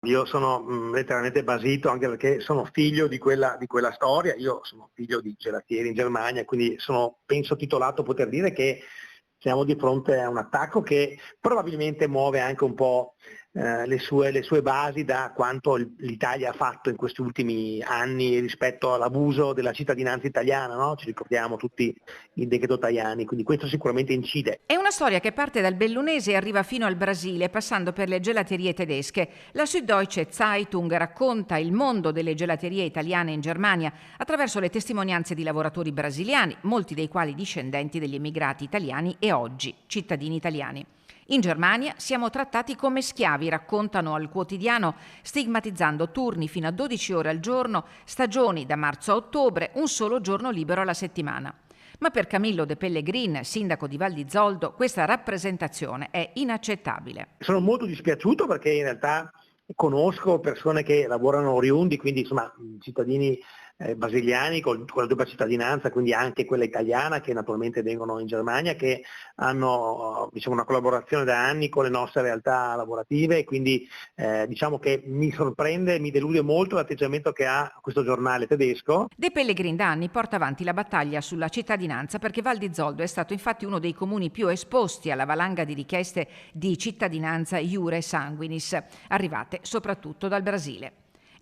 Io sono letteralmente basito, anche perché sono figlio di quella storia. Io sono figlio di gelatieri in Germania, quindi sono, penso, titolato a poter dire che siamo di fronte a un attacco che probabilmente muove anche un po' le sue basi da quanto l'Italia ha fatto in questi ultimi anni rispetto all'abuso della cittadinanza italiana, no? Ci ricordiamo tutti il decreto Tajani, quindi questo sicuramente incide. È una storia che parte dal bellunese e arriva fino al Brasile, passando per le gelaterie tedesche. La Süddeutsche Zeitung racconta il mondo delle gelaterie italiane in Germania attraverso le testimonianze di lavoratori brasiliani, molti dei quali discendenti degli emigrati italiani e oggi cittadini italiani. In Germania siamo trattati come schiavi, raccontano al quotidiano, stigmatizzando turni fino a 12 ore al giorno, stagioni da marzo a ottobre, un solo giorno libero alla settimana. Ma per Camillo De Pellegrin, sindaco di Val di Zoldo, questa rappresentazione è inaccettabile. Sono molto dispiaciuto perché in realtà conosco persone che lavorano oriundi, quindi insomma cittadini brasiliani con la doppia cittadinanza, quindi anche quella italiana, che naturalmente vengono in Germania, che hanno diciamo, una collaborazione da anni con le nostre realtà lavorative, e quindi diciamo che mi sorprende, mi delude molto l'atteggiamento che ha questo giornale tedesco. De Pellegrin da anni porta avanti la battaglia sulla cittadinanza perché Val di Zoldo è stato infatti uno dei comuni più esposti alla valanga di richieste di cittadinanza iure sanguinis, arrivate soprattutto dal Brasile.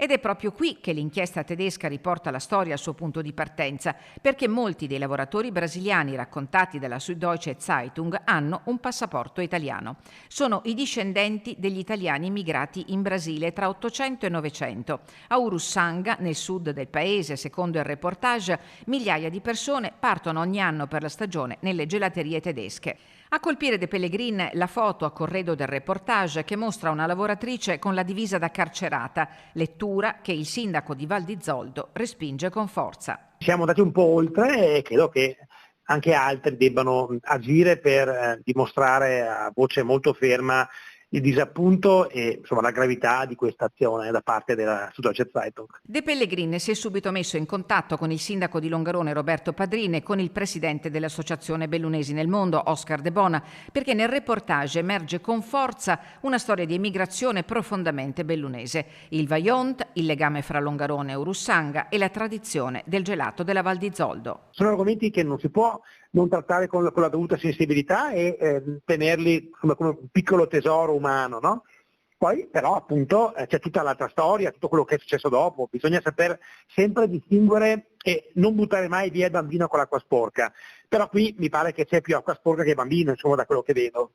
Ed è proprio qui che l'inchiesta tedesca riporta la storia al suo punto di partenza, perché molti dei lavoratori brasiliani raccontati dalla Süddeutsche Zeitung hanno un passaporto italiano. Sono i discendenti degli italiani immigrati in Brasile tra 800 e 900. A Urussanga, nel sud del paese, secondo il reportage, migliaia di persone partono ogni anno per la stagione nelle gelaterie tedesche. A colpire De Pellegrin la foto a corredo del reportage che mostra una lavoratrice con la divisa da carcerata, lettura che il sindaco di Val di Zoldo respinge con forza. Siamo andati un po' oltre e credo che anche altri debbano agire per dimostrare a voce molto ferma il disappunto e insomma, la gravità di questa azione da parte della Süddeutsche Zeitung. De Pellegrin si è subito messo in contatto con il sindaco di Longarone Roberto Padrin e con il presidente dell'Associazione Bellunesi nel Mondo Oscar De Bona, perché nel reportage emerge con forza una storia di emigrazione profondamente bellunese, il Vajont, il legame fra Longarone e Urussanga e la tradizione del gelato della Val di Zoldo. Sono argomenti che non si può non trattare con la dovuta sensibilità e tenerli come un piccolo tesoro umano, no? Poi però appunto c'è tutta l'altra storia, tutto quello che è successo dopo, bisogna saper sempre distinguere e non buttare mai via il bambino con l'acqua sporca, però qui mi pare che c'è più acqua sporca che bambino, insomma, da quello che vedo.